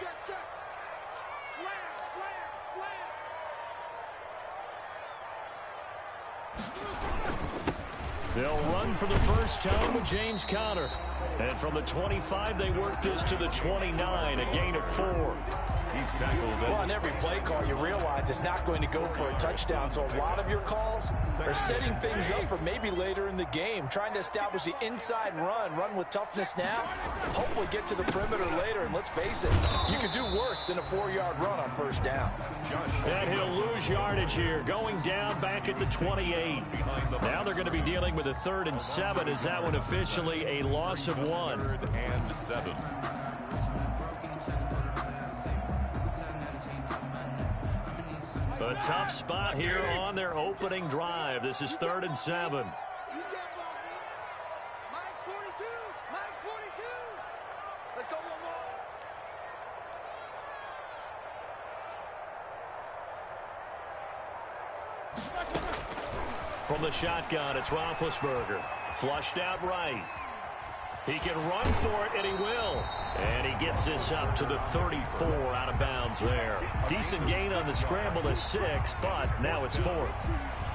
check. Slam. They'll run for the first time with James Conner. And from the 25, they work this to the 29, a gain of 4. He's tackled. Well, on every play call, you realize it's not going to go for a touchdown. So a lot of your calls are setting things up for maybe later in the game, trying to establish the inside run with toughness now, hopefully get to the perimeter later. And let's face it, you could do worse than a 4-yard run on first down. And he'll lose yardage here, going down back at the 28. Now they're going to be dealing with a 3rd and 7. Is that one officially a loss of 1? 3rd and 7. A tough spot here on their opening drive. This is 3rd and 7. Mike's 42. Let's go one more. From the shotgun, it's Roethlisberger. Flushed out right. He can run for it, and he will. And he gets this up to the 34 out of bounds there. Decent gain on the scramble to 6, but now it's 4th.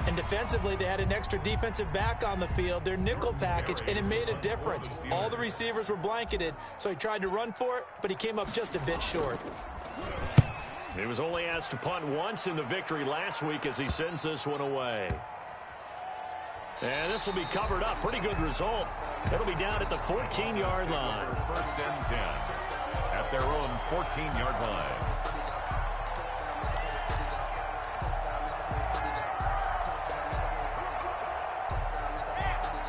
And defensively, they had an extra defensive back on the field, their nickel package, and it made a difference. All the receivers were blanketed, so he tried to run for it, but he came up just a bit short. He was only asked to punt once in the victory last week as he sends this one away. And this will be covered up. Pretty good result. It'll be down at the 14-yard line. 1st and 10 at their own 14-yard line.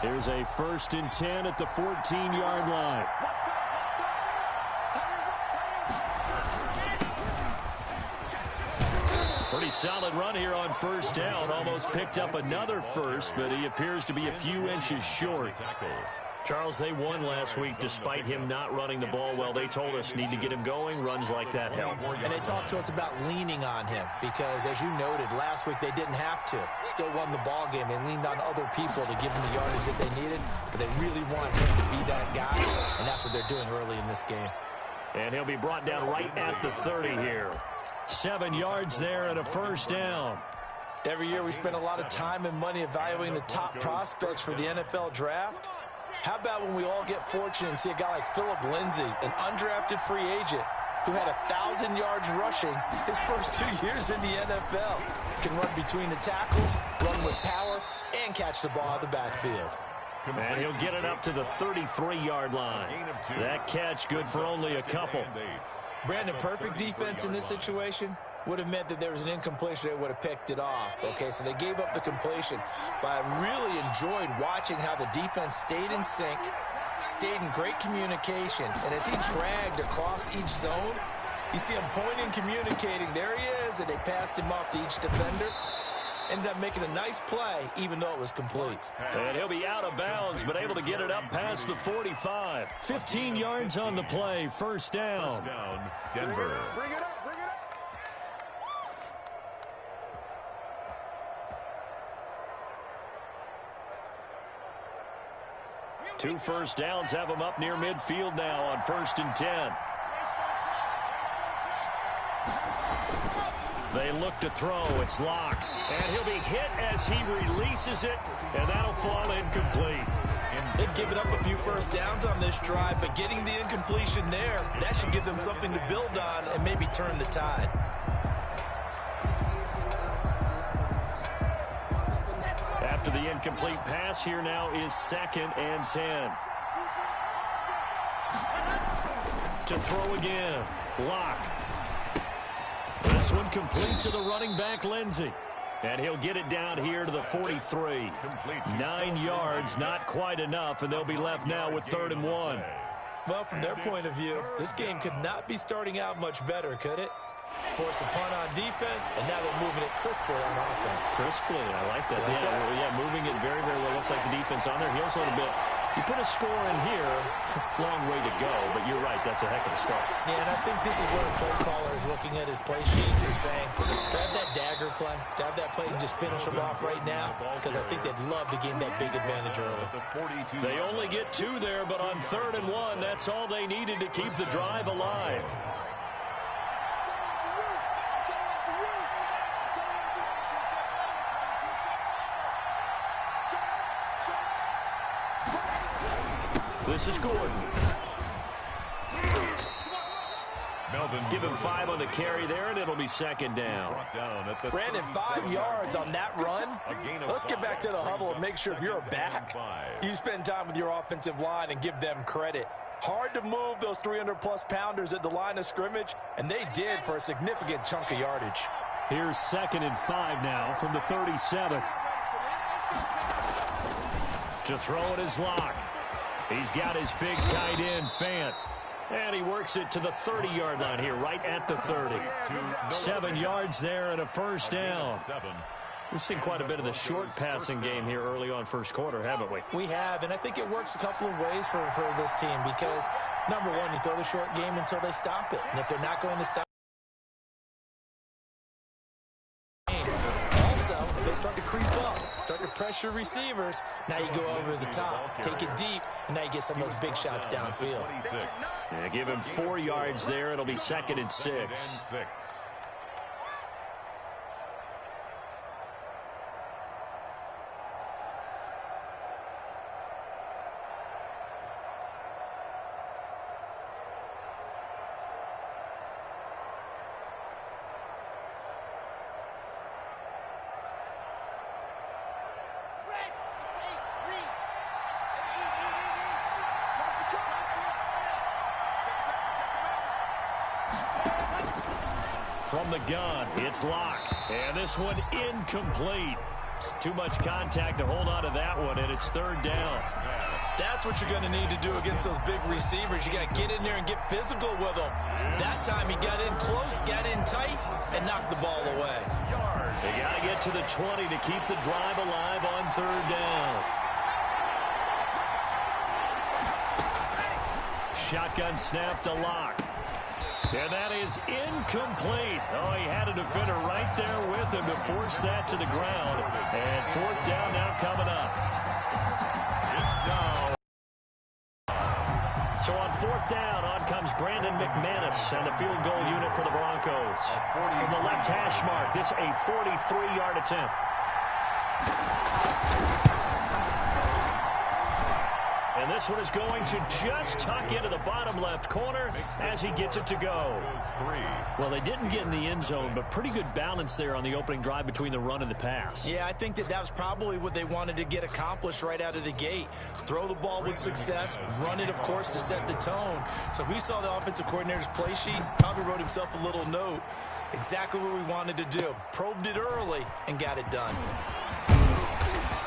Here's a 1st and 10 at the 14-yard line. Pretty solid run here on first down. Almost picked up another first, but he appears to be a few inches short. Charles, they won last week despite him not running the ball well. They told us need to get him going. Runs like that help. And they talked to us about leaning on him because, as you noted, last week they didn't have to. Still won the ball game. They leaned on other people to give them the yardage that they needed, but they really want him to be that guy, and that's what they're doing early in this game. And he'll be brought down right at the 30 here. 7 yards there and a first down. Every year we spend a lot of time and money evaluating the top prospects for the NFL draft. How about when we all get fortunate and see a guy like Phillip Lindsay, an undrafted free agent who had 1,000 yards rushing his first 2 years in the NFL. Can run between the tackles, run with power, and catch the ball out of the backfield. And he'll get it up to the 33-yard line. That catch good for only a couple. Brandon, perfect defense in this situation would have meant that there was an incompletion. They would have picked it off. Okay, so they gave up the completion. But I really enjoyed watching how the defense stayed in sync, stayed in great communication. And as he dragged across each zone, you see him pointing, communicating. There he is, and they passed him off to each defender. Ended up making a nice play, even though it was complete. And he'll be out of bounds, but able to get it up past the 45. 15 yards on the play, first down. First down, Denver. Bring it up. 2 first downs have him up near midfield now on 1st and 10. They look to throw. It's Locke. And he'll be hit as he releases it, and that'll fall incomplete. They've given up a few first downs on this drive, but getting the incompletion there, that should give them something to build on and maybe turn the tide. After the incomplete pass, here now is 2nd and 10. To throw again. Locke. This one complete to the running back, Lindsay. And he'll get it down here to the 43. 9 yards, not quite enough, and they'll be left now with 3rd and 1. Well, from their point of view, this game could not be starting out much better, could it? Force a punt on defense, and now they're moving it crisply on offense. Crisply, I like that. Yeah, moving it very, very well. Looks like the defense on their heels a little bit. You put a score in here, long way to go, but you're right, that's a heck of a start. Yeah, and I think this is where a play caller is looking at his play sheet and saying, to have that dagger play, to have that play and just finish them off right now, because I think they'd love to gain that big advantage early. They only get 2 there, but on 3rd and 1, that's all they needed to keep the drive alive. This is Gordon. Melvin. Give him 5 on the carry there, and it'll be second down. Brandon, 5 yards on that run. Let's get back to the huddle and make sure if you're a back, you spend time with your offensive line and give them credit. Hard to move those 300-plus pounders at the line of scrimmage, and they did for a significant chunk of yardage. Here's 2nd and 5 now from the 37. To throw it is Locke. He's got his big tight end, Fant. And he works it to the 30-yard line here, right at the 30. 7 yards there and a first down. We've seen quite a bit of the short passing game here early on first quarter, haven't we? We have, and I think it works a couple of ways for this team because, number one, you throw the short game until they stop it. And if they're not going to stop if they start to creep up, start to pressure receivers, now you go over the top, take it deep, and now you get some of those big shots downfield. Yeah, give him 4 yards there. It'll be 2nd and 6. From the gun, it's Locke. And this one incomplete. Too much contact to hold on to that one, and it's 3rd down. That's what you're going to need to do against those big receivers. You got to get in there and get physical with them. That time he got in close, got in tight, and knocked the ball away. They got to get to the 20 to keep the drive alive on 3rd down. Shotgun snap to Locke. And that is incomplete. Oh, he had a defender right there with him to force that to the ground. And 4th down now coming up. So on 4th down, on comes Brandon McManus and the field goal unit for the Broncos. From the left hash mark, this a 43-yard attempt. And this one is going to just tuck into the bottom left corner as he gets it to go. Well, they didn't get in the end zone, but pretty good balance there on the opening drive between the run and the pass. Yeah, I think that was probably what they wanted to get accomplished right out of the gate. Throw the ball with success, run it, of course, to set the tone. So we saw the offensive coordinator's play sheet, probably wrote himself a little note. Exactly what we wanted to do. Probed it early and got it done.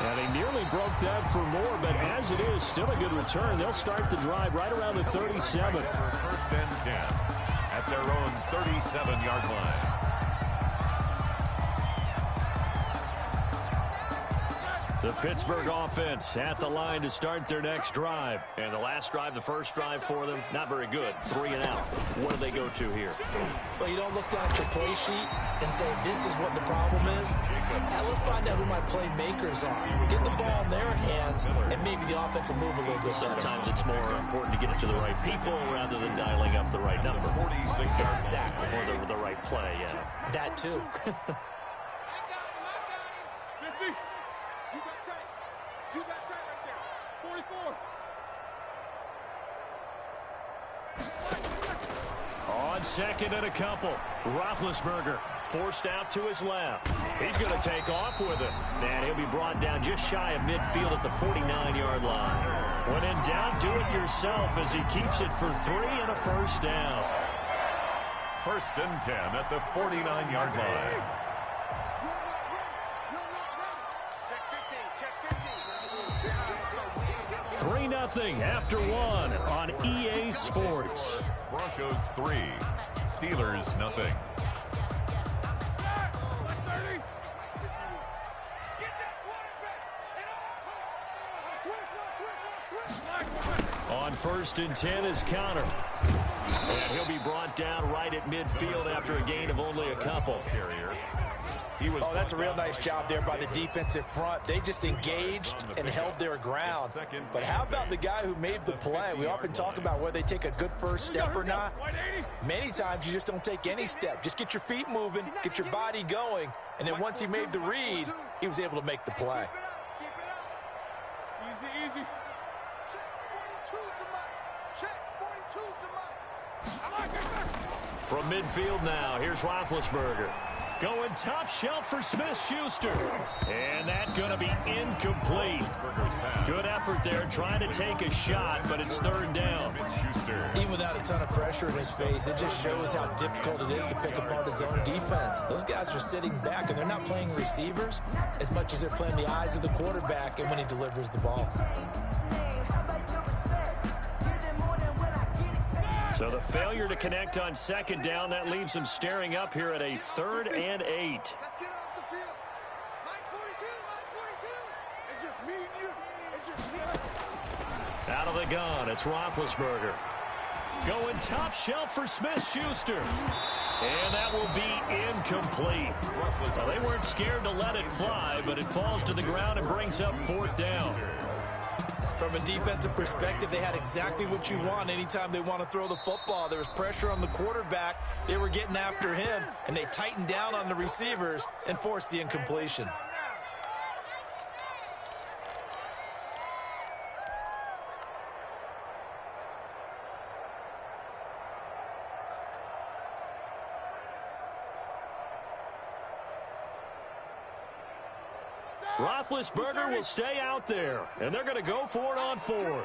And they nearly broke that for more, but as it is, still a good return. They'll start the drive right around the 37. 1st and 10 at their own 37-yard line. The Pittsburgh offense at the line to start their next drive. And the last drive, the first drive for them, not very good. 3 and out. What do they go to here? Well, you don't look down at your play sheet and say, this is what the problem is. Now let's find out who my playmakers are. Get the ball in their hands, and maybe the offense will move a little bit better. Sometimes it's more important to get it to the right people rather than dialing up the right number. Exactly. Or the right play, yeah. That too. You got tight right there. 44. On 2nd and a couple, Roethlisberger forced out to his left. He's going to take off with it. And he'll be brought down just shy of midfield at the 49-yard line. When in doubt, do it yourself as he keeps it for 3 and a first down. 1st and 10 at the 49-yard line. 3-0 after 1 on EA Sports. Broncos 3, Steelers 0. On 1st and 10 is Connor. And he'll be brought down right at midfield after a gain of only a couple. Oh, that's a real nice job there by the defensive front. They just engaged and held their ground. But how about the guy who made the play? We often talk about whether they take a good first step or not. Many times you just don't take any step. Just get your feet moving, get your body going, and then once he made the read, he was able to make the play. Easy, easy. Check 42. From midfield now, here's Roethlisberger. Going top shelf for Smith-Schuster. And that's going to be incomplete. Good effort there, trying to take a shot, but it's third down. Even without a ton of pressure in his face, it just shows how difficult it is to pick apart his own defense. Those guys are sitting back, and they're not playing receivers as much as they're playing the eyes of the quarterback and when he delivers the ball. So the failure to connect on second down, that leaves them staring up here at a 3rd and 8. Let's get off the field. Line 42, line 42. It's just me and you. It's just me. Out of the gun, it's Roethlisberger. Going top shelf for Smith-Schuster. And that will be incomplete. Well, they weren't scared to let it fly, but it falls to the ground and brings up 4th down. From a defensive perspective, they had exactly what you want anytime they want to throw the football. There was pressure on the quarterback. They were getting after him, and they tightened down on the receivers and forced the incompletion. Roethlisberger will stay out there, and they're going to go for it on 4th.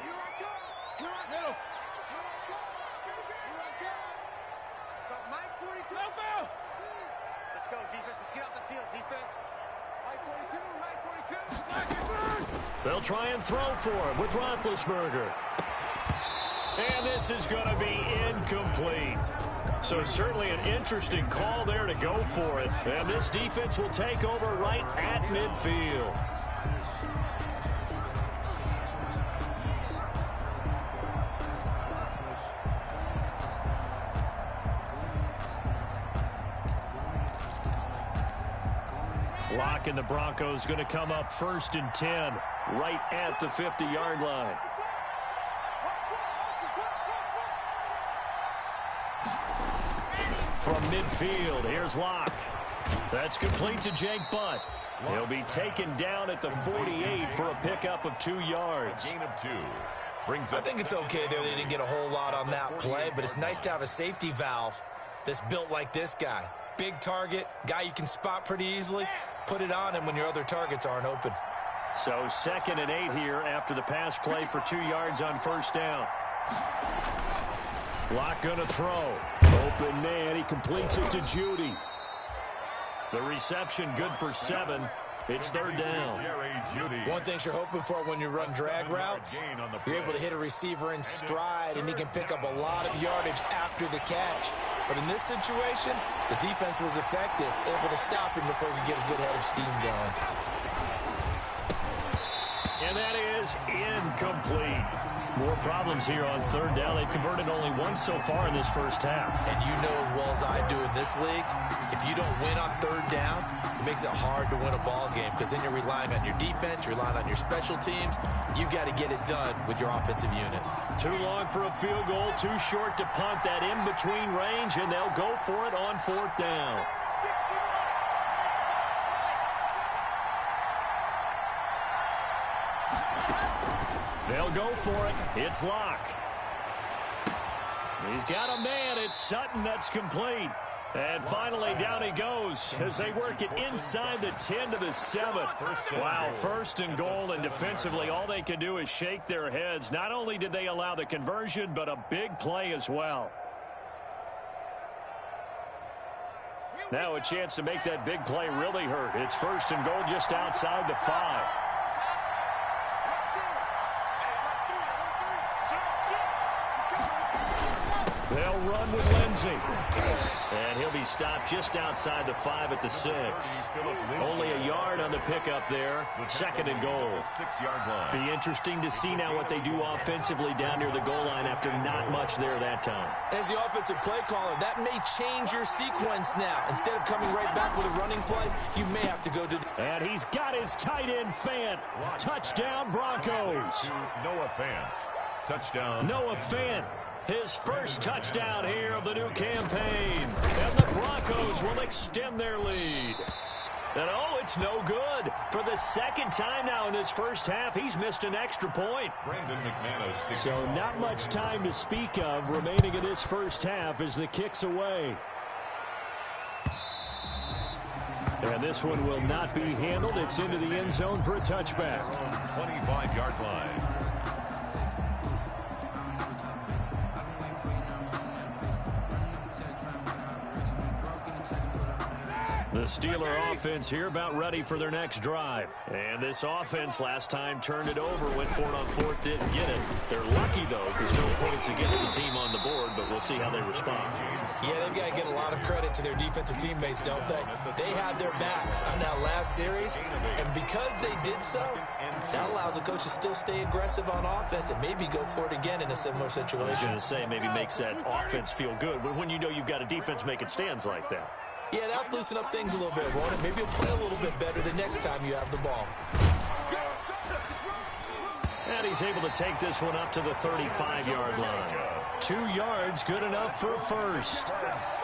Let's go, defense. Let's get off the field, defense. Line 42, They'll try and throw for it with Roethlisberger. And this is going to be incomplete. So certainly an interesting call there to go for it. And this defense will take over right at midfield. Lock and the Broncos going to come up 1st and 10 right at the 50-yard line. From midfield, here's Locke. That's complete to Jake Butt. He'll be taken down at the 48 for a pickup of 2 yards. Gain of 2. I think it's okay there. They didn't get a whole lot on that play, but it's nice to have a safety valve that's built like this guy. Big target, guy you can spot pretty easily. Put it on him when your other targets aren't open. So 2nd and 8 here after the pass play for 2 yards on 1st down. Locke going to throw. Open man. He completes it to Judy. The reception good for 7. It's 3rd down. One thing you're hoping for when you run drag routes, you're able to hit a receiver in stride, and he can pick up a lot of yardage after the catch. But in this situation, the defense was effective, able to stop him before he could get a good head of steam going. And that is incomplete. More problems here on 3rd down. They've converted only once so far in this first half. And you know as well as I do in this league, if you don't win on 3rd down, it makes it hard to win a ball game because then you're relying on your defense, you're relying on your special teams. You've got to get it done with your offensive unit. Too long for a field goal, too short to punt. That in-between range, and they'll go for it on 4th down. They'll go for it. It's Locke. He's got a man. It's Sutton that's complete. And finally, down he goes as they work it inside the 10 to the 7. Wow, 1st and goal, and defensively, all they can do is shake their heads. Not only did they allow the conversion, but a big play as well. Now a chance to make that big play really hurt. It's 1st and goal just outside the 5. They'll run with Lindsey. And he'll be stopped just outside the 5 at the 6. Only a yard on the pickup there. 2nd and goal. 6-yard line. Be interesting to see now what they do offensively down near the goal line after not much there that time. As the offensive play caller, that may change your sequence now. Instead of coming right back with a running play, you may have to go to the... And he's got his tight end, Fant. Touchdown, Broncos. Noah Fant. Touchdown. Noah Fant. His first touchdown here of the new campaign. And the Broncos will extend their lead. And oh, it's no good. For the second time now in this first half, he's missed an extra point. So not much time to speak of remaining in this first half as the kick's away. And this one will not be handled. It's into the end zone for a touchback. 25-yard line. The Steeler offense here about ready for their next drive. And this offense last time turned it over, went for it on fourth, didn't get it. They're lucky, though, because no points against the team on the board, but we'll see how they respond. Yeah, they've got to get a lot of credit to their defensive teammates, don't they? They had their backs on that last series, and because they did so, that allows the coach to still stay aggressive on offense and maybe go for it again in a similar situation. I was going to say, maybe makes that offense feel good, but when you know you've got a defense making stands like that. Yeah, that'll loosen up things a little bit, won't it? Maybe you'll play a little bit better the next time you have the ball. And he's able to take this one up to the 35-yard line. 2 yards, good enough for a first.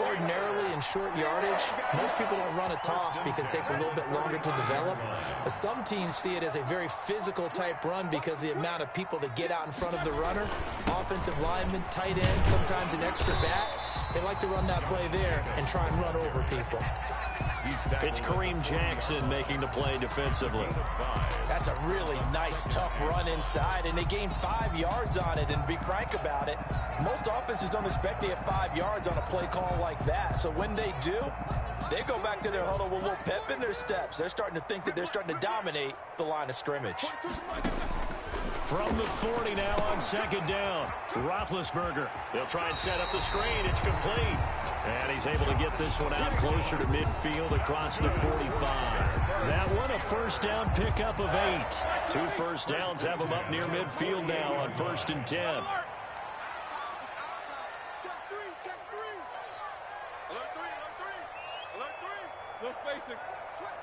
Ordinarily in short yardage, most people don't run a toss because it takes a little bit longer to develop. But some teams see it as a very physical type run because the amount of people that get out in front of the runner, offensive linemen, tight ends, sometimes an extra back. They like to run that play there and try and run over people. It's Kareem Jackson making the play defensively. That's a really nice, tough run inside, and they gained 5 yards on it. And to be frank about it, most offenses don't expect to get 5 yards on a play call like that. So when they do, they go back to their huddle with a little pep in their steps. They're starting to think that they're starting to dominate the line of scrimmage. From the 40 now on second down. Roethlisberger. They'll try and set up the screen. It's complete. And he's able to get this one out closer to midfield across the 45. That one a first down pickup of 8. 2 first downs have him up near midfield now on 1st and 10. Check 3, check 3. Alert 3, alert 3, alert 3. Looks basic. Switch.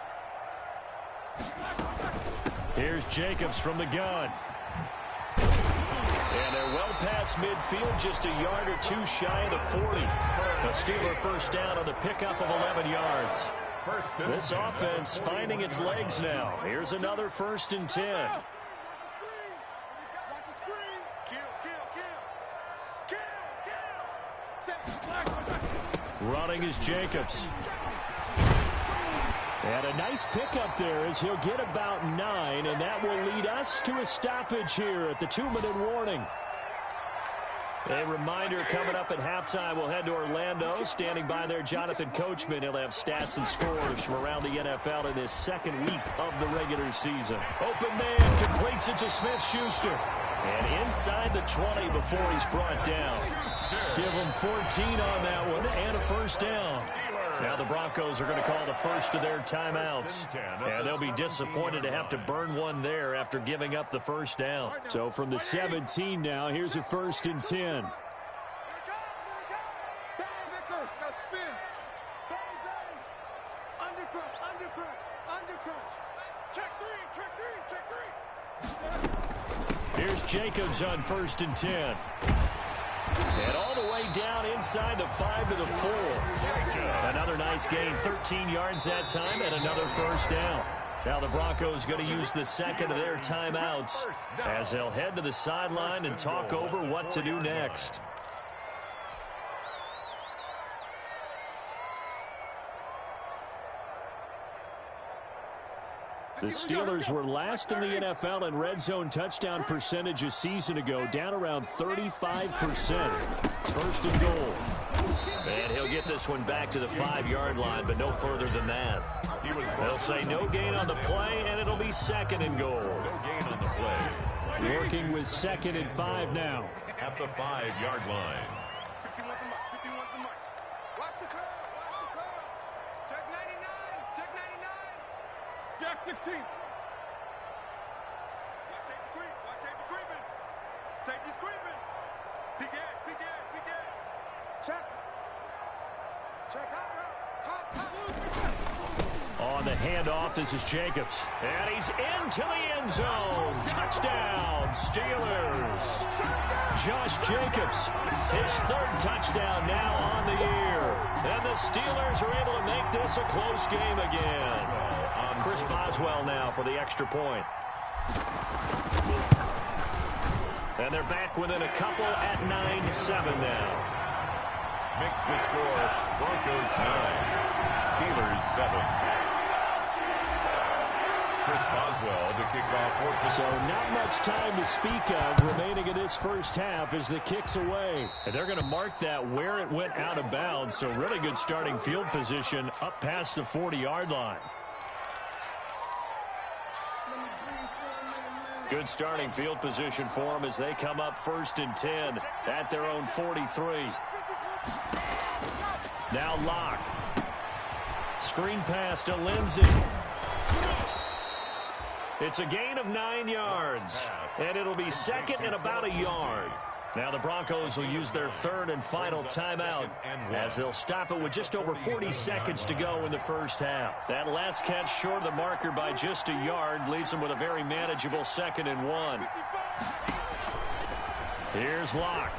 Here's Jacobs from the gun. And they're well past midfield, just a yard or 2 shy of the 40. A Steeler first down on the pickup of 11 yards. This offense finding its legs now. Here's another 1st and 10. Watch the screen. Kill. Running is Jacobs. And a nice pickup there as he'll get about 9, and that will lead us to a stoppage here at the 2-minute warning. A reminder coming up at halftime, we'll head to Orlando. Standing by there, Jonathan Coachman. He'll have stats and scores from around the NFL in his second week of the regular season. Open man completes it to Smith-Schuster. And inside the 20 before he's brought down. Give him 14 on that one and a first down. Now the Broncos are going to call the first of their timeouts. And they'll be disappointed to have to burn one there after giving up the first down. So from the 17 now, here's a 1st and 10. Here's Jacobs on 1st and 10. And all the way down inside the 5 to the 4. Another nice gain, 13 yards that time, and another first down. Now the Broncos going to use the second of their timeouts as they'll head to the sideline and talk over what to do next. The Steelers were last in the NFL in red zone touchdown percentage a season ago, down around 35%. First and goal. And he'll get this one back to the 5-yard line, but no further than that. They'll say no gain on the play, and it'll be 2nd and goal. No gain on the play. Working with 2nd and 5 now. At the 5-yard line. 51 the mark, 51 the mark. Watch the curls, watch the curls. Check 99, check 99. Jack 16. Watch safety creep, watch safety creeping. Safety's creeping. Big edge, big edge, big edge. Check. Check hot route, hot. On the handoff, this is Jacobs. And he's into the end zone. Touchdown, Steelers. Josh Jacobs, his third touchdown now on the year. And the Steelers are able to make this a close game again. Chris Boswell now for the extra point. And they're back within a couple at 9-7 now. Makes the score Broncos 9, Steelers 7. Chris Boswell to kick off. So not much time to speak of remaining in this first half as the kick's away. And they're going to mark that where it went out of bounds. So really good starting field position up past the 40-yard line. Good starting field position for them as they come up 1st and 10 at their own 43. Now Locke. Screen pass to Lindsey. It's a gain of 9 yards. And it'll be second and about a yard. Now the Broncos will use their third and final timeout as they'll stop it with just over 40 seconds to go in the first half. That last catch short of the marker by just a yard leaves them with a very manageable 2nd and 1. Here's Locke.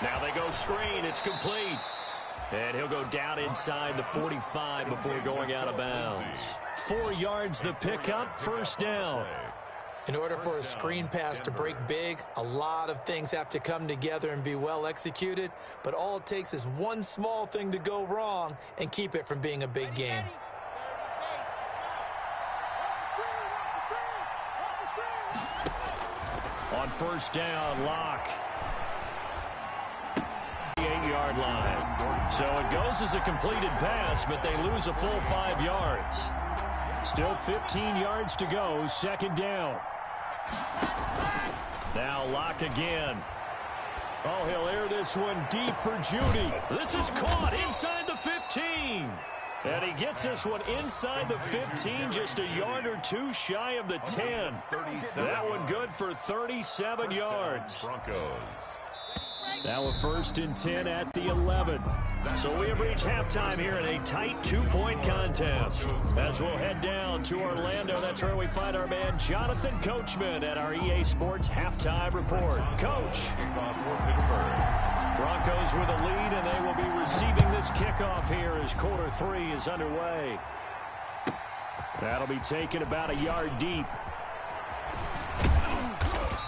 Now they go screen. It's complete. And he'll go down inside the 45 before going out of bounds. 4 yards the pickup, first down. In order for a screen pass to break big, a lot of things have to come together and be well executed. But all it takes is one small thing to go wrong and keep it from being a big game. On first down, Locke. 8-yard line. So it goes as a completed pass, but they lose a full 5 yards. Still 15 yards to go, 2nd down. Now Locke again. Oh, he'll air this one deep for Judy. This is caught inside the 15. And he gets this one inside the 15, just a yard or two shy of the 10. That one good for 37 yards. Now a 1st and 10 at the 11. So we have reached halftime here in a tight 2-point contest. As we'll head down to Orlando, that's where we find our man Jonathan Coachman at our EA Sports Halftime Report. Coach. Broncos with a lead, and they will be receiving this kickoff here as quarter 3 is underway. That'll be taken about a yard deep.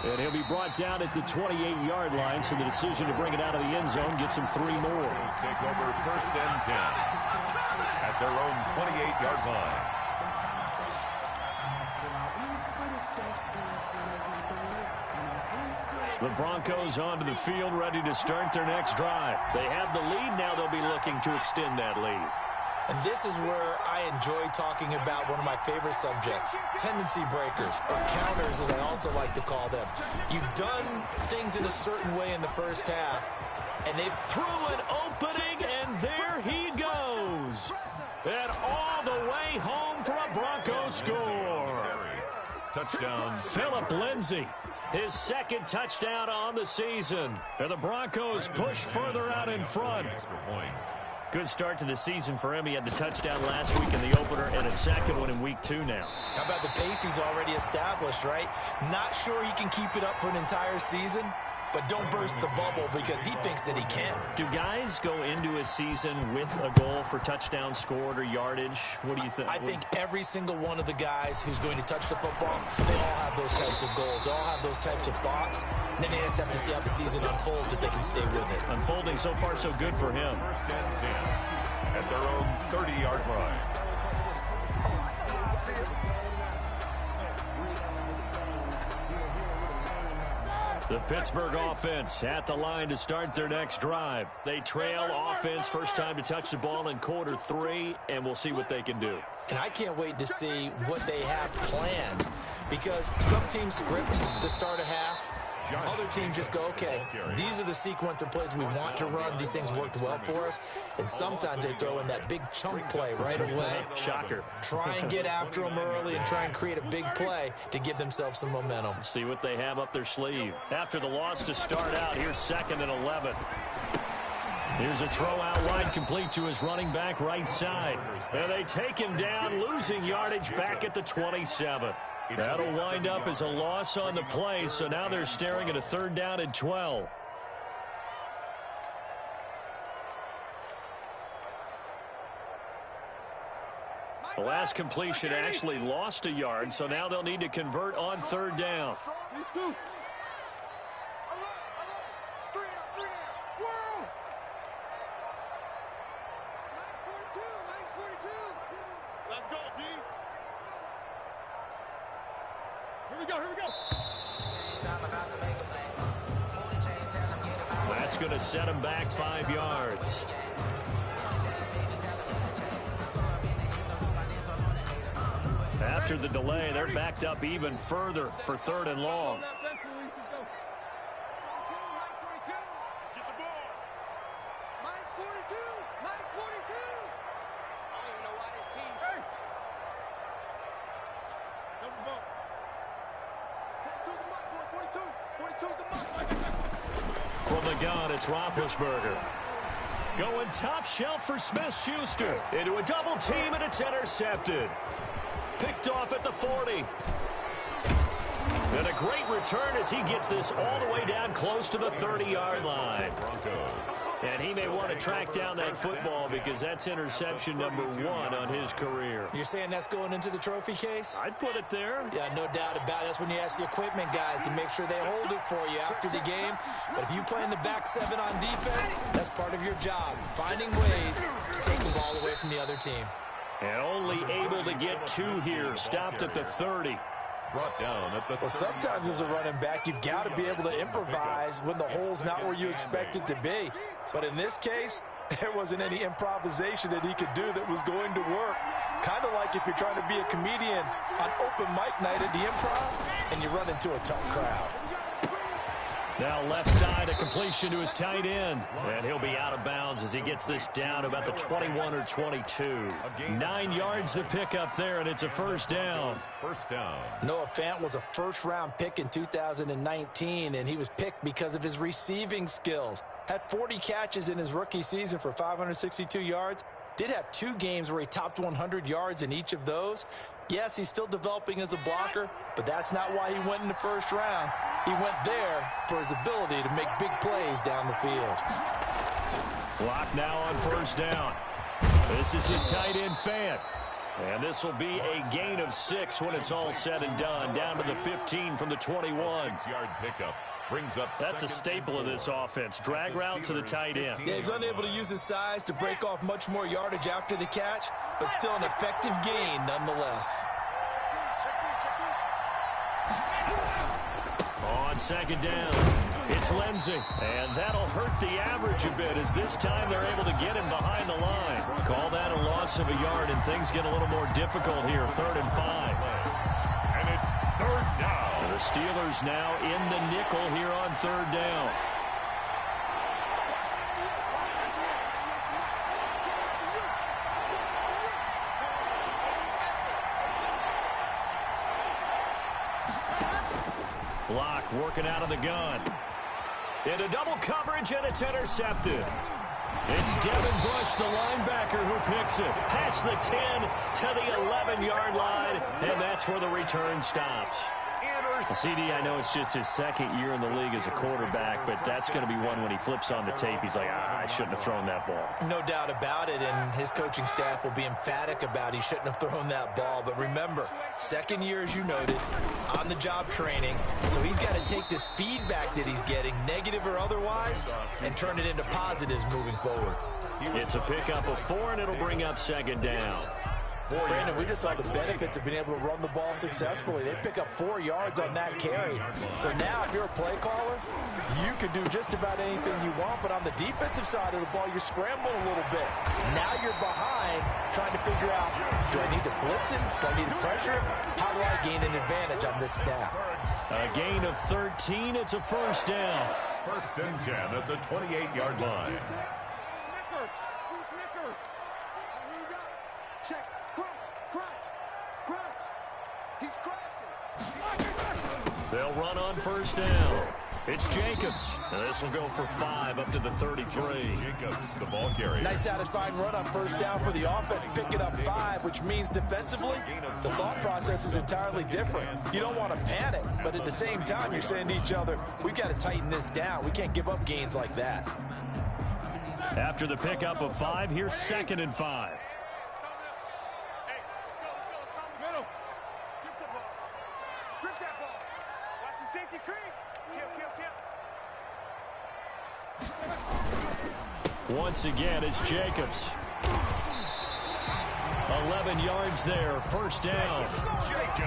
And he'll be brought down at the 28-yard line, so the decision to bring it out of the end zone gets him 3 more. Take over 1st and 10 at their own 28-yard line. The Broncos onto the field, ready to start their next drive. They have the lead. Now they'll be looking to extend that lead. And this is where I enjoy talking about one of my favorite subjects, tendency breakers, or counters as I also like to call them. You've done things in a certain way in the first half, and they've threw an opening, and there he goes. And all the way home for a Broncos score. Touchdown. Philip Lindsay, his 2nd touchdown on the season. And the Broncos push further out in front. Good start to the season for him. He had the touchdown last week in the opener and a 2nd one in week 2 now. How about the pace he's already established, right? Not sure he can keep it up for an entire season, but don't burst the bubble because he thinks that he can. Do guys go into a season with a goal for touchdown scored or yardage? What do you think? I think every single one of the guys who's going to touch the football, they all have those types of goals. They all have those types of thoughts. And then they just have to see how the season unfolds if they can stay with it. Unfolding so far so good for him. 1st and 10 at their own 30-yard line. The Pittsburgh offense at the line to start their next drive. They trail offense, first time to touch the ball in quarter 3, and we'll see what they can do. And I can't wait to see what they have planned, because some teams script to start a half. Other teams just go, okay, these are the sequence of plays we want to run. These things worked well for us. And sometimes they throw in that big chunk play right away. Shocker. Try and get after them early and try and create a big play to give themselves some momentum. See what they have up their sleeve. After the loss to start out, here's 2nd and 11. Here's a throw out wide, complete to his running back right side. And they take him down, losing yardage back at the 27. That'll wind up as a loss on the play, so now they're staring at a 3rd down and 12. The last completion actually lost a yard, so now they'll need to convert on 3rd down. Let's go, D. Here we go. That's going to set him back 5 yards. After the delay, they're backed up even further for 3rd and long. Get the ball. Mike's 42. Mike's 42. I don't even know why this team's... Double ball. 42 the Mike, boys. 42. 42 the Mike. From the gun, it's Roethlisberger. Going top shelf for Smith-Schuster. Into a double team, and it's intercepted. Picked off at the 40. And a great return as he gets this all the way down close to the 30-yard line. And he may want to track down that football because that's interception number 1 on his career. You're saying that's going into the trophy case? I'd put it there. Yeah, no doubt about it. That's when you ask the equipment guys to make sure they hold it for you after the game. But if you play in the back 7 on defense, that's part of your job, finding ways to take the ball away from the other team. And only able to get 2 here, stopped at the 30. Brought down at the 30. Well, sometimes as a running back, you've got to be able to improvise when the hole's not where you expect it to be. But in this case, there wasn't any improvisation that he could do that was going to work. Kind of like if you're trying to be a comedian on open mic night at the Improv and you run into a tough crowd. Now left side, a completion to his tight end. And he'll be out of bounds as he gets this down about the 21 or 22. 9 yards to pick up there, and it's a 1st down. First down. Noah Fant was a 1st-round pick in 2019, and he was picked because of his receiving skills. Had 40 catches in his rookie season for 562 yards. Did have 2 games where he topped 100 yards in each of those. Yes, he's still developing as a blocker, but that's not why he went in the 1st round. He went there for his ability to make big plays down the field. Block now on 1st down. This is the tight end Fant. And this will be a gain of 6 when it's all said and done. Down to the 15 from the 21. 6-yard pickup. Brings up That's a staple of this offense. Drag route to the tight end. Yeah, he's unable to use his size to break off much more yardage after the catch, but still an effective gain nonetheless. On 2nd down, it's Lindsey. And that'll hurt the average a bit as this time they're able to get him behind the line. Call that a loss of a yard, and things get a little more difficult here. 3rd and 5. And it's 3rd down. The Steelers now in the nickel here on 3rd down. Block working out of the gun. Into double coverage, and it's intercepted. It's Devin Bush, the linebacker, who picks it. Past the 10 to the 11-yard line, and that's where the return stops. CD, I know it's just his 2nd year in the league as a quarterback, but that's going to be one when he flips on the tape. He's like, I shouldn't have thrown that ball. No doubt about it, and his coaching staff will be emphatic about he shouldn't have thrown that ball. But remember, 2nd year, as you noted, on-the-job training. So he's got to take this feedback that he's getting, negative or otherwise, and turn it into positives moving forward. It's a pickup of 4, and it'll bring up 2nd down. Brandon, we just saw the benefits of being able to run the ball successfully. They pick up 4 yards on that carry. So now if you're a play caller, you can do just about anything you want. But on the defensive side of the ball, you're scrambling a little bit. Now you're behind trying to figure out, do I need to blitz him? Do I need to pressure him? How do I gain an advantage on this snap? A gain of 13. It's a 1st down. 1st and 10 at the 28-yard line. Check. Crouch. He's crashing. They'll run on 1st down. It's Jacobs. And this will go for 5 up to the 33. Jacobs, the ball carrier. Nice satisfying run on first down for the offense, picking up 5, which means defensively, the thought process is entirely different. You don't want to panic, but at the same time, you're saying to each other, we've got to tighten this down. We can't give up gains like that. After the pickup of 5, here's 2nd and 5. Middle. Strip the ball. Strip that ball. Watch the safety creep. Kill. Once again, it's Jacobs. 11 yards there, first down.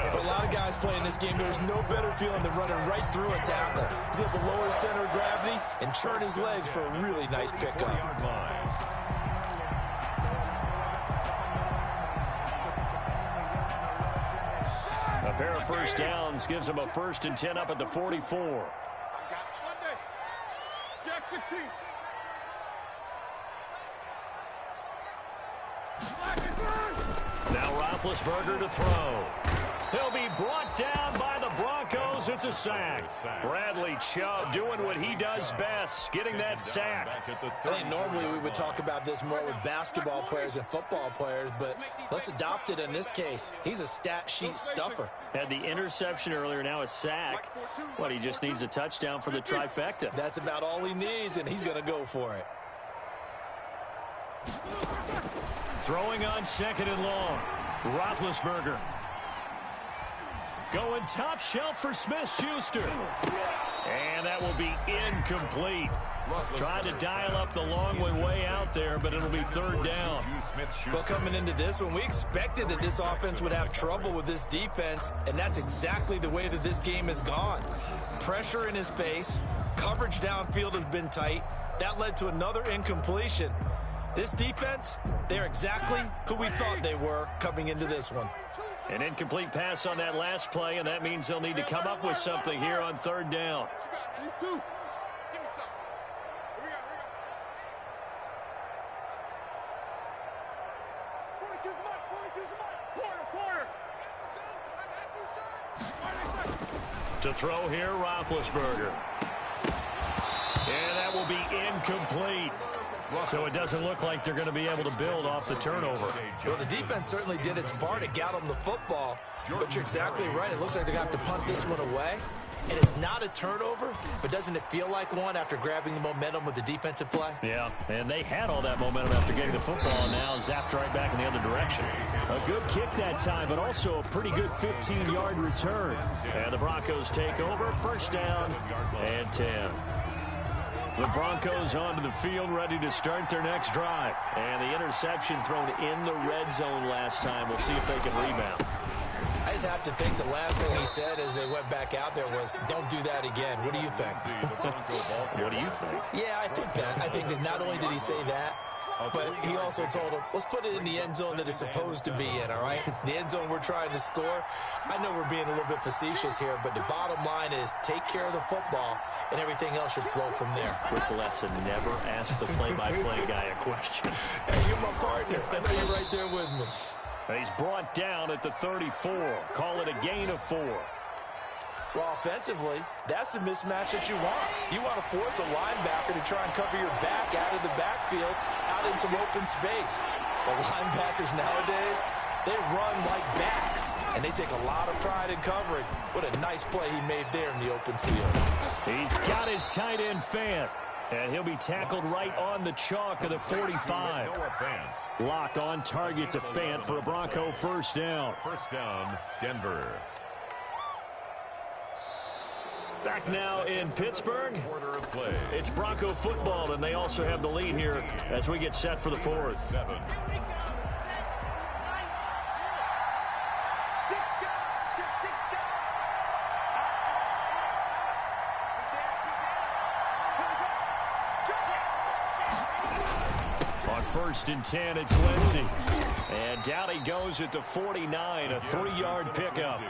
For a lot of guys playing this game, there's no better feeling than running right through a tackle. He's able to lower his center of gravity and churn his legs for a really nice pickup. A pair of first downs gives him a 1st and 10 up at the 44. Now Roethlisberger to throw. He'll be brought down by the Broncos. It's a sack. Bradley Chubb doing what he does best, getting that sack. I think normally we would talk about this more with basketball players and football players, but let's adopt it in this case. He's a stat sheet stuffer. Had the interception earlier, now a sack. What, he just needs a touchdown for the trifecta. That's about all he needs, and he's going to go for it. Throwing on 2nd and long. Roethlisberger. Going top shelf for Smith-Schuster. And that will be incomplete. Trying to dial up the long way out there, but it'll be 3rd down. Well, coming into this one, we expected that this offense would have trouble with this defense, and that's exactly the way that this game has gone. Pressure in his face. Coverage downfield has been tight. That led to another incompletion. This defense, they're exactly who we thought they were coming into this one. An incomplete pass on that last play, and that means they'll need to come up with something here on 3rd down. To throw here, Roethlisberger. And that will be incomplete. So it doesn't look like they're going to be able to build off the turnover. Well, the defense certainly did its part. It got them the football. But you're exactly right. It looks like they're going to have to punt this one away. And it's not a turnover, but doesn't it feel like one after grabbing the momentum with the defensive play? Yeah, and they had all that momentum after getting the football, and now zapped right back in the other direction. A good kick that time, but also a pretty good 15-yard return. And the Broncos take over, 1st down and 10. The Broncos onto the field, ready to start their next drive. And the interception thrown in the red zone last time. We'll see if they can rebound. I just have to think the last thing he said as they went back out there was, don't do that again. What do you think? What do you think? Yeah, I think that. I think that not only did he say that, but he also told him, let's put it in the end zone that it's supposed to be in, all right? The end zone we're trying to score. I know we're being a little bit facetious here, but the bottom line is take care of the football, and everything else should flow from there. Quick lesson, never ask the play-by-play guy a question. Hey, you're my partner. I know you're right there with me. He's brought down at the 34. Call it a gain of 4. Well, offensively, that's the mismatch that you want. You want to force a linebacker to try and cover your back out of the backfield, out in some open space. The linebackers nowadays, they run like backs, and they take a lot of pride in covering. What a nice play he made there in the open field. He's got his tight end Fant, and he'll be tackled right on the chalk of the 45. Locked on target to Fant for a Bronco 1st down. 1st down, Denver. Back now in Pittsburgh. It's Bronco football, and they also have the lead here as we get set for the 4th. On 1st and 10, it's Lindsey. And down he goes at the 49, a 3-yard pickup.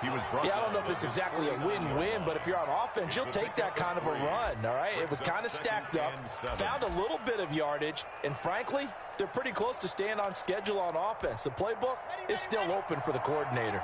Yeah, I don't know if it's exactly a win-win, but if you're on offense, you'll take that kind of a run, all right? It was kind of stacked up, found a little bit of yardage, and frankly, they're pretty close to staying on schedule on offense. The playbook is still open for the coordinator.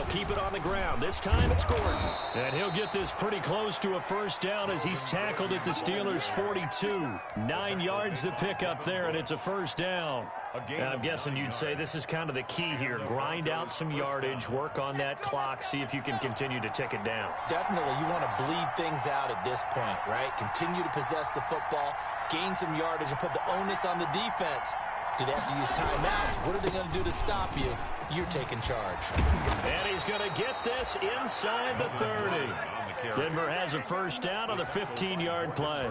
keep it on the ground. This time it's Gordon. And he'll get this pretty close to a first down as he's tackled at the Steelers' 42. 9 yards to pick up there, and it's a first down. I'm guessing you'd say this is kind of the key here. Grind out some yardage, work on that clock, see if you can continue to tick it down. Definitely, you want to bleed things out at this point, right? Continue to possess the football, gain some yardage, and put the onus on the defense. Do they have to use timeouts? What are they going to do to stop you? You're taking charge. And he's going to get this inside the 30. Denver has a first down on the 15-yard play.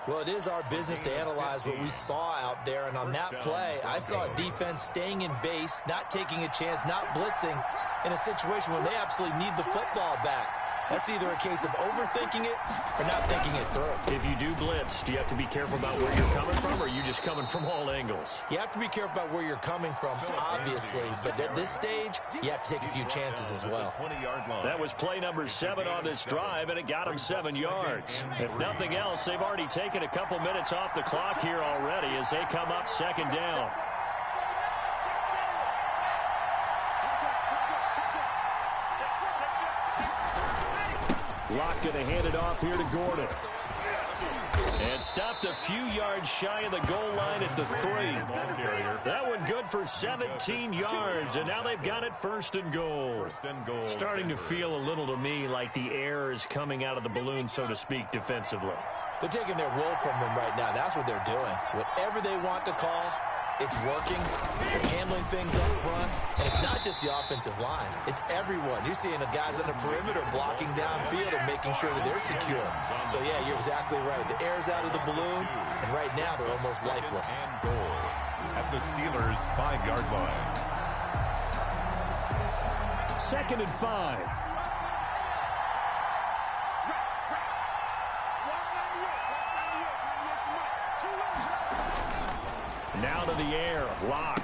Well, it is our business to analyze what we saw out there, and on that play, I saw a defense staying in base, not taking a chance, not blitzing in a situation when they absolutely need the football back. That's either a case of overthinking it or not thinking it through. If you do blitz, do you have to be careful about where you're coming from, or are you just coming from all angles? You have to be careful about where you're coming from, obviously, but at this stage, you have to take a few chances as well. That was play number 7 on this drive, and it got him 7 yards. If nothing else, they've already taken a couple minutes off the clock here already as they come up second down. Locke going to hand it off here to Gordon. And stopped a few yards shy of the goal line at the 3. That one good for 17 yards, and now they've got it first and goal. Starting to feel a little to me like the air is coming out of the balloon, so to speak, defensively. They're taking their wool from them right now. That's what they're doing. Whatever they want to call, it's working. They're handling things up front. And it's not just the offensive line. It's everyone. You're seeing the guys on the perimeter blocking downfield and making sure that they're secure. So, yeah, you're exactly right. The air's out of the balloon, and right now they're almost lifeless. And goal at the Steelers' 5-yard line. 2nd and 5. Now to the air, Locke.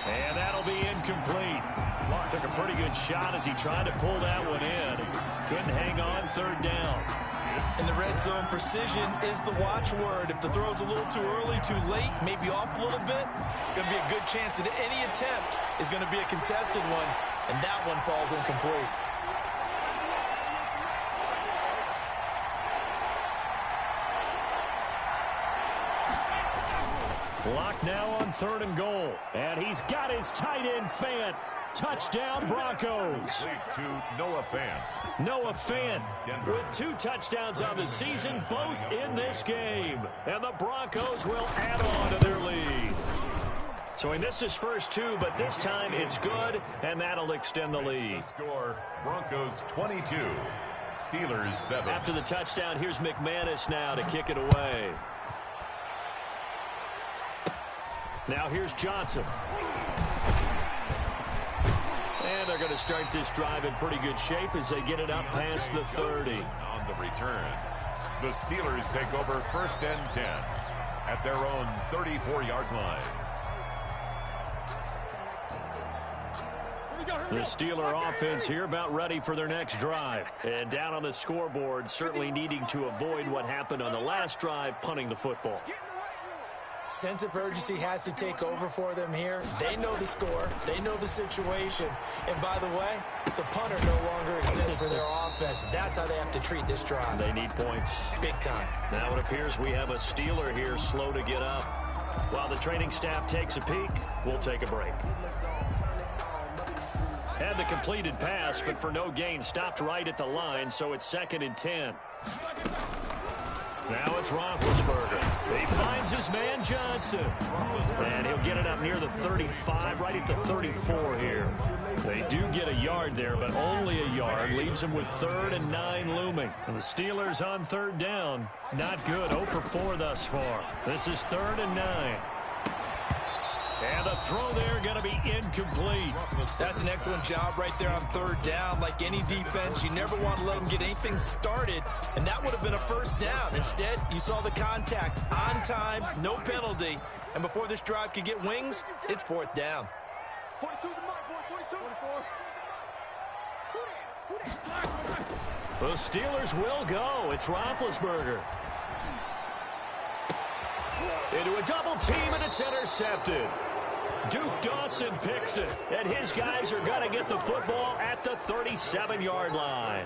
And that'll be incomplete. Locke took a pretty good shot as he tried to pull that one in. Couldn't hang on, 3rd down. In the red zone, precision is the watchword. If the throw's a little too early, too late, maybe off a little bit, going to be a good chance that any attempt is going to be a contested one, and that one falls incomplete. Locke now on 3rd and goal. And he's got his tight end Fant. Touchdown Broncos. To Noah Fant. Noah Fant with 2 touchdowns on the season, both in this game. And the Broncos will add on to their lead. So he missed his first 2, but this time it's good, and that'll extend the lead. Score, Broncos 22, Steelers 7. After the touchdown, here's McManus now to kick it away. Now here's Johnson. And they're going to start this drive in pretty good shape as they get it up past the 30. On the return, the Steelers take over 1st and 10 at their own 34-yard line. The Steeler offense here about ready for their next drive. And down on the scoreboard, certainly needing to avoid what happened on the last drive, punting the football. Sense of urgency has to take over for them here. They know the score. They know the situation. And by the way, the punter no longer exists for their offense. That's how they have to treat this drive. They need points. Big time. Now it appears we have a Steeler here slow to get up. While the training staff takes a peek, we'll take a break. Had the completed pass, but for no gain, stopped right at the line, so it's 2nd and 10. Now it's Roethlisberger. He finds his man Johnson. And he'll get it up near the 35, right at the 34 here. They do get a yard there, but only a yard. Leaves them with 3rd and 9 looming. And the Steelers on 3rd down. Not good. 0 for 4 thus far. This is 3rd and 9. And the throw there going to be incomplete. That's an excellent job right there on 3rd down. Like any defense, you never want to let them get anything started, and that would have been a first down. Instead, you saw the contact on time, no penalty, and before this drive could get wings, it's 4th down. 42 the mark, boys. 42. The Steelers will go. It's Roethlisberger. Into a double team, and it's intercepted. Duke Dawson picks it, and his guys are going to get the football at the 37-yard line.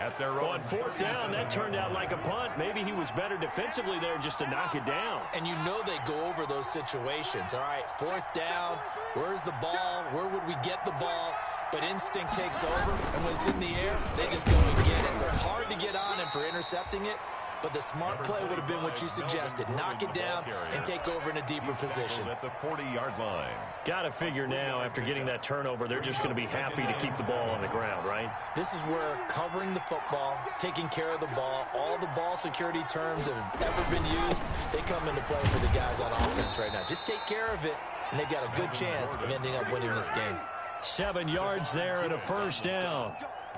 At their On fourth down, that turned out like a punt. Maybe he was better defensively there just to knock it down. And you know they go over those situations. All right, fourth down, where's the ball? Where would we get the ball? But instinct takes over, and when it's in the air, they just go and get it. So it's hard to get on him for intercepting it. But the smart play would have been what you suggested. Knock it down and take over in a deeper position. At the 40-yard line. Got to figure now, after getting that turnover, they're just going to be happy to keep the ball on the ground, right? This is where covering the football, taking care of the ball, all the ball security terms that have ever been used, they come into play for the guys on offense right now. Just take care of it, and they've got a good chance of ending up winning this game. 7 yards there and a first down.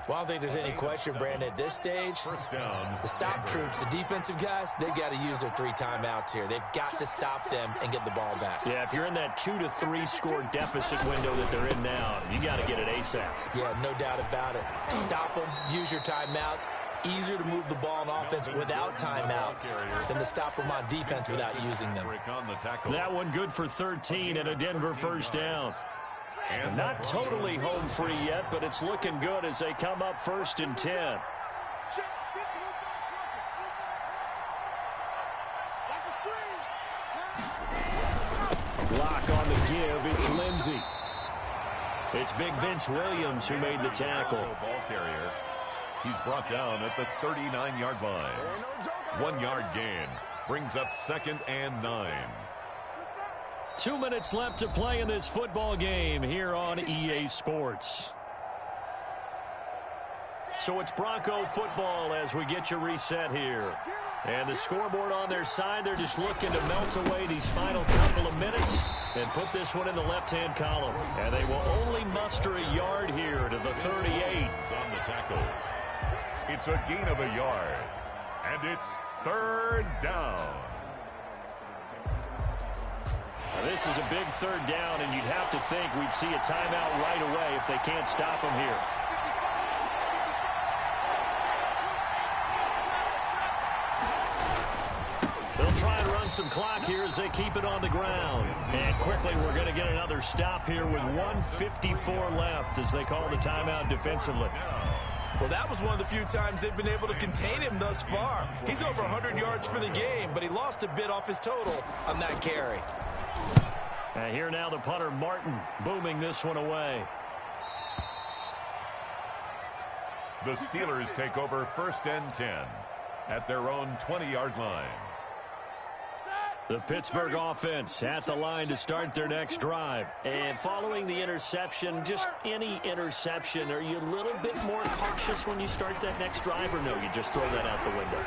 Well, I don't think there's any question, Brandon, at this stage, the stop troops, the defensive guys, they've got to use their 3 timeouts here. They've got to stop them and get the ball back. Yeah, if you're in that 2 to 3 score deficit window that they're in now, you got to get it ASAP. Yeah, no doubt about it. Stop them, use your timeouts. Easier to move the ball on offense without timeouts than to stop them on defense without using them. That one good for 13 and a Denver first down. And not totally home free yet, but it's looking good as they come up first and 10. Block on the give. It's Lindsey. It's Big Vince Williams who made the tackle. Ball carrier. He's brought down at the 39-yard line. 1 yard gain. Brings up 2nd and 9. 2 minutes left to play in this football game here on EA Sports. So it's Bronco football as we get you reset here. And the scoreboard on their side, they're just looking to melt away these final couple of minutes and put this one in the left-hand column. And they will only muster a yard here to the 38. On the tackle. It's a gain of a yard. And it's 3rd down. This is a big 3rd down, and you'd have to think we'd see a timeout right away if they can't stop them here. They'll try and run some clock here as they keep it on the ground. And quickly, we're going to get another stop here with 1:54 left as they call the timeout defensively. Well, that was one of the few times they've been able to contain him thus far. He's over 100 yards for the game, but he lost a bit off his total on that carry. And here now the punter, Martin, booming this one away. The Steelers take over 1st and 10 at their own 20-yard line. The Pittsburgh offense at the line to start their next drive. And following the interception, just any interception, are you a little bit more cautious when you start that next drive, or no, you just throw that out the window?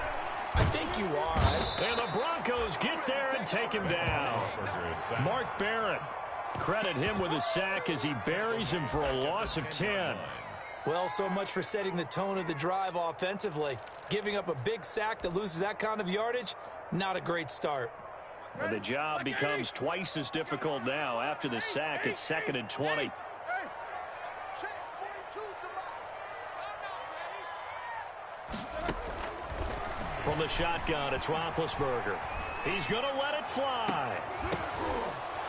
I think you are. And the Broncos get there and take him down. Mark Barrett, credit him with a sack as he buries him for a loss of 10. Well, so much for setting the tone of the drive offensively. Giving up a big sack that loses that kind of yardage, not a great start. And the job becomes twice as difficult now. After the sack, it's 2nd and 20. From the shotgun, it's Roethlisberger. He's going to let it fly.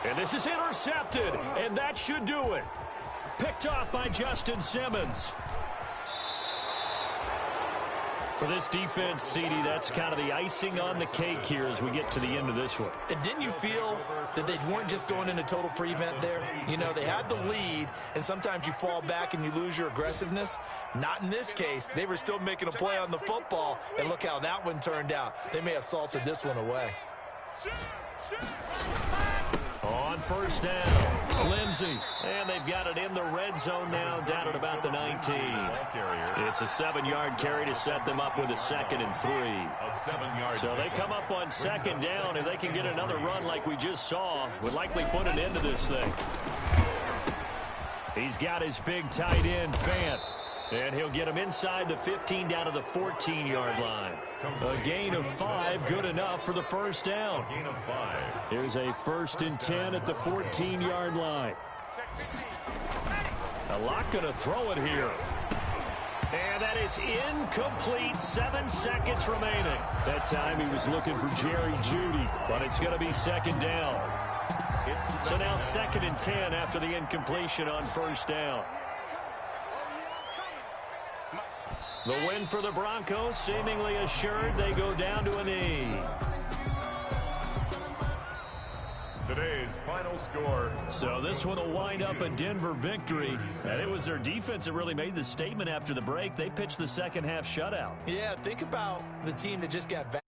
And this is intercepted, and that should do it. Picked off by Justin Simmons. For this defense, CD, that's kind of the icing on the cake here as we get to the end of this one. And didn't you feel that they weren't just going into total prevent there? You know, they had the lead, and sometimes you fall back and you lose your aggressiveness. Not in this case. They were still making a play on the football, and look how that one turned out. They may have salted this one away. On first down, Lindsey. And they've got it in the red zone now, down at about the 19. It's a 7-yard carry to set them up with a 2nd and 3. So they come up on 2nd down. If they can get another run like we just saw, would likely put an end to this thing. He's got his big tight end, Fant. And he'll get him inside the 15 down to the 14-yard line. A gain of 5, good enough for the first down. Here's a 1st and 10 at the 14-yard line. A lot going to throw it here. And that is incomplete. 7 seconds remaining. That time he was looking for Jerry Jeudy, but it's going to be 2nd down. It's So now 2nd and 10 after the incompletion on first down. The win for the Broncos seemingly assured. They go down to a knee. Today's final score. So this one will wind up a Denver victory. And it was their defense that really made the statement after the break. They pitched the second half shutout. Yeah, think about the team that just got